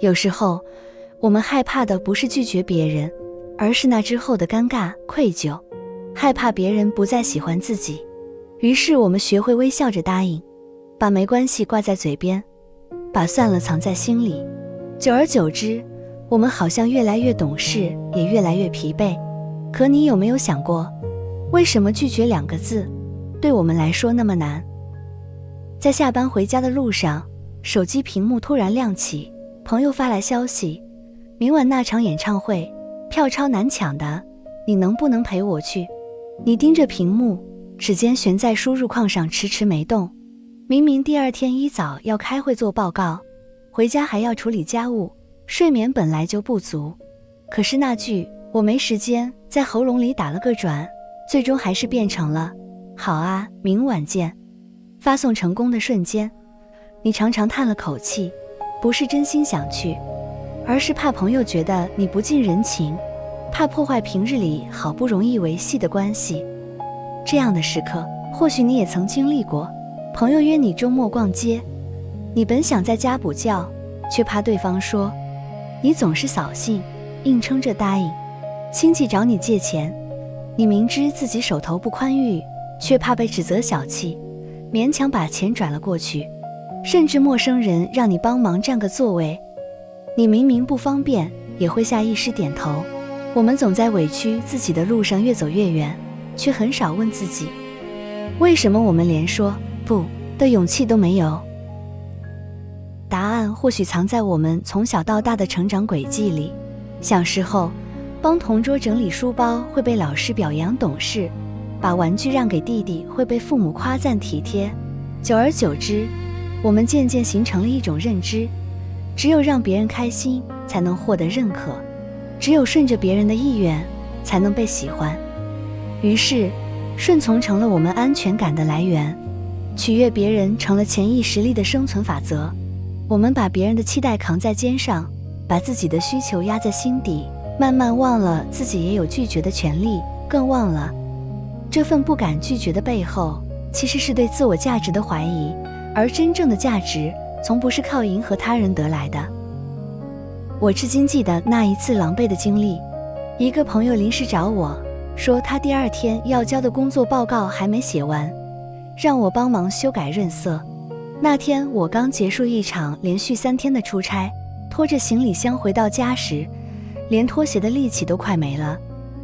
有时候，我们害怕的不是拒绝别人，而是那之后的尴尬、愧疚，害怕别人不再喜欢自己。于是我们学会微笑着答应，把没关系挂在嘴边，把算了藏在心里。久而久之，我们好像越来越懂事，也越来越疲惫。可你有没有想过，为什么拒绝2个字对我们来说那么难？在下班回家的路上，手机屏幕突然亮起，朋友发来消息，明晚那场演唱会票超难抢的，你能不能陪我去？你盯着屏幕，指尖悬在输入框上迟迟没动。明明第二天一早要开会做报告，回家还要处理家务，睡眠本来就不足，可是那句我没时间在喉咙里打了个转，最终还是变成了好啊，明晚见。发送成功的瞬间，你长长叹了口气，不是真心想去，而是怕朋友觉得你不近人情，怕破坏平日里好不容易维系的关系。这样的时刻，或许你也曾经历过。朋友约你周末逛街，你本想在家补觉，却怕对方说你总是扫兴，硬撑着答应。亲戚找你借钱，你明知自己手头不宽裕，却怕被指责小气，勉强把钱转了过去。甚至陌生人让你帮忙占个座位，你明明不方便，也会下意识点头。我们总在委屈自己的路上越走越远，却很少问自己，为什么我们连说不的勇气都没有？答案或许藏在我们从小到大的成长轨迹里。小时候，帮同桌整理书包会被老师表扬懂事，把玩具让给弟弟会被父母夸赞体贴。久而久之，我们渐渐形成了一种认知，只有让别人开心才能获得认可，只有顺着别人的意愿才能被喜欢。于是顺从成了我们安全感的来源，取悦别人成了潜意识里的生存法则。我们把别人的期待扛在肩上，把自己的需求压在心底，慢慢忘了自己也有拒绝的权利，更忘了这份不敢拒绝的背后，其实是对自我价值的怀疑。而真正的价值从不是靠迎合他人得来的。我至今记得那一次狼狈的经历，一个朋友临时找我说他第二天要交的工作报告还没写完，让我帮忙修改润色。那天我刚结束一场连续3天的出差，拖着行李箱回到家时，连拖鞋的力气都快没了。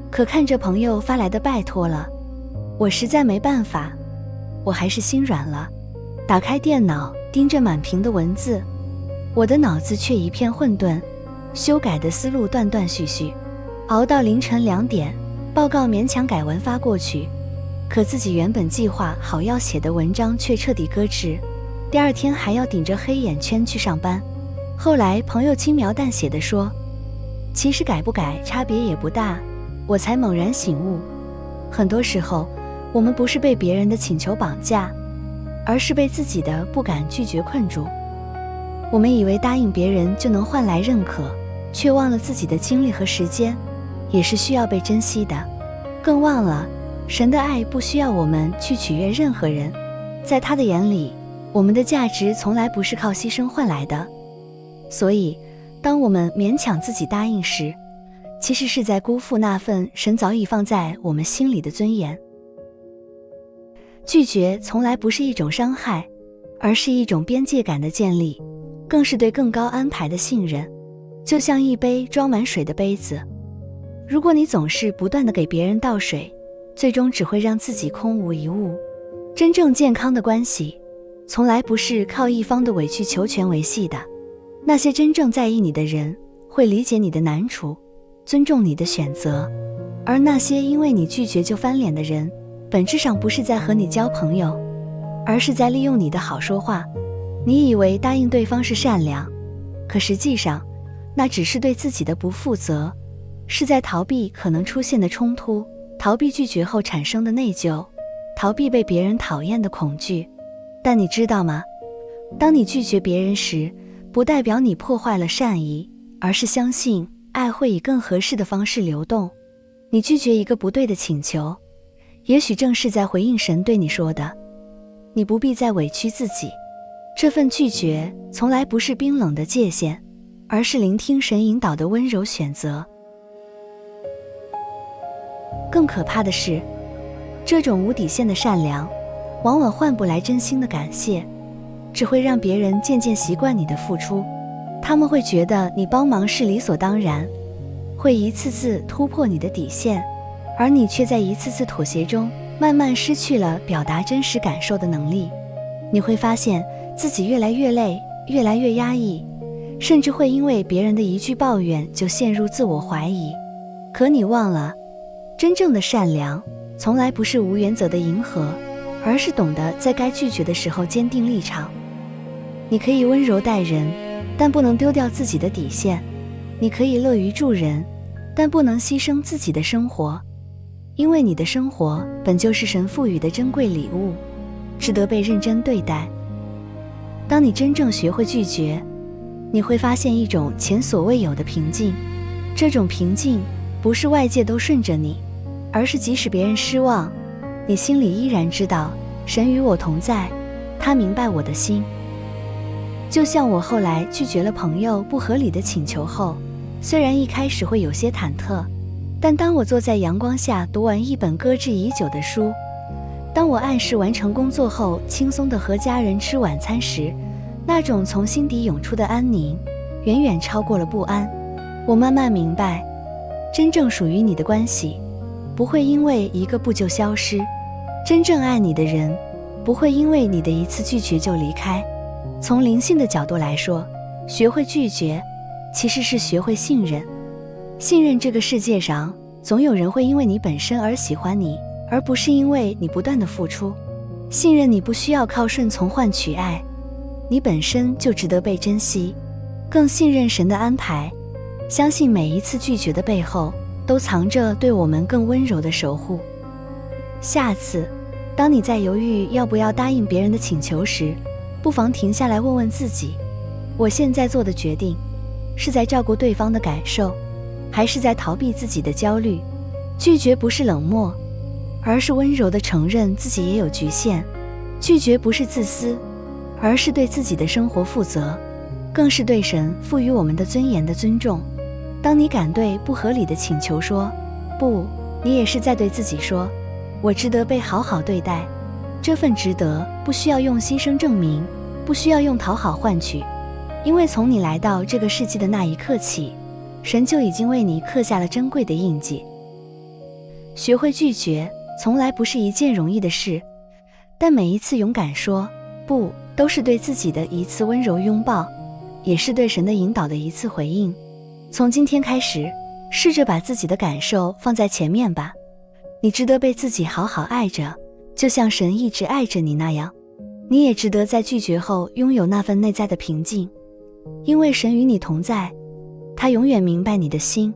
可看着朋友发来的拜托了，我实在没办法，我还是心软了。打开电脑，盯着满屏的文字，我的脑子却一片混沌，修改的思路断断续续。熬到凌晨2点，报告勉强改完发过去，可自己原本计划好要写的文章却彻底搁置。第二天还要顶着黑眼圈去上班。后来朋友轻描淡写地说，其实改不改差别也不大。我才猛然醒悟，很多时候我们不是被别人的请求绑架，而是被自己的不敢拒绝困住。我们以为答应别人就能换来认可，却忘了自己的精力和时间也是需要被珍惜的，更忘了神的爱不需要我们去取悦任何人。在他的眼里，我们的价值从来不是靠牺牲换来的。所以当我们勉强自己答应时，其实是在辜负那份神早已放在我们心里的尊严。拒绝从来不是一种伤害，而是一种边界感的建立，更是对更高安排的信任。就像一杯装满水的杯子，如果你总是不断地给别人倒水，最终只会让自己空无一物。真正健康的关系，从来不是靠一方的委曲求全维系的。那些真正在意你的人，会理解你的难处，尊重你的选择，而那些因为你拒绝就翻脸的人，本质上不是在和你交朋友，而是在利用你的好说话。你以为答应对方是善良，可实际上那只是对自己的不负责，是在逃避可能出现的冲突，逃避拒绝后产生的内疚，逃避被别人讨厌的恐惧。但你知道吗？当你拒绝别人时，不代表你破坏了善意，而是相信爱会以更合适的方式流动。你拒绝一个不对的请求，也许正是在回应神对你说的，你不必再委屈自己。这份拒绝从来不是冰冷的界限，而是聆听神引导的温柔选择。更可怕的是，这种无底线的善良，往往换不来真心的感谢，只会让别人渐渐习惯你的付出。他们会觉得你帮忙是理所当然，会一次次突破你的底线，而你却在一次次妥协中，慢慢失去了表达真实感受的能力。你会发现自己越来越累，越来越压抑，甚至会因为别人的一句抱怨就陷入自我怀疑。可你忘了，真正的善良从来不是无原则的迎合，而是懂得在该拒绝的时候坚定立场。你可以温柔待人，但不能丢掉自己的底线；你可以乐于助人，但不能牺牲自己的生活。因为你的生活本就是神赋予的珍贵礼物，值得被认真对待。当你真正学会拒绝，你会发现一种前所未有的平静。这种平静不是外界都顺着你，而是即使别人失望，你心里依然知道神与我同在，他明白我的心。就像我后来拒绝了朋友不合理的请求后，虽然一开始会有些忐忑，但当我坐在阳光下读完一本搁置已久的书，当我按时完成工作后轻松地和家人吃晚餐时，那种从心底涌出的安宁远远超过了不安。我慢慢明白，真正属于你的关系不会因为一个不就消失，真正爱你的人不会因为你的一次拒绝就离开。从灵性的角度来说，学会拒绝其实是学会信任。信任这个世界上总有人会因为你本身而喜欢你，而不是因为你不断的付出。信任你不需要靠顺从换取爱，你本身就值得被珍惜。更信任神的安排，相信每一次拒绝的背后都藏着对我们更温柔的守护。下次当你在犹豫要不要答应别人的请求时，不妨停下来问问自己，我现在做的决定是在照顾对方的感受，还是在逃避自己的焦虑？拒绝不是冷漠，而是温柔地承认自己也有局限。拒绝不是自私，而是对自己的生活负责，更是对神赋予我们的尊严的尊重。当你敢对不合理的请求说不，你也是在对自己说，我值得被好好对待。这份值得不需要用牺牲证明，不需要用讨好换取，因为从你来到这个世界的那一刻起，神就已经为你刻下了珍贵的印记。学会拒绝从来不是一件容易的事，但每一次勇敢说不，都是对自己的一次温柔拥抱，也是对神的引导的一次回应。从今天开始，试着把自己的感受放在前面吧。你值得被自己好好爱着，就像神一直爱着你那样。你也值得在拒绝后拥有那份内在的平静，因为神与你同在，他永远明白你的心，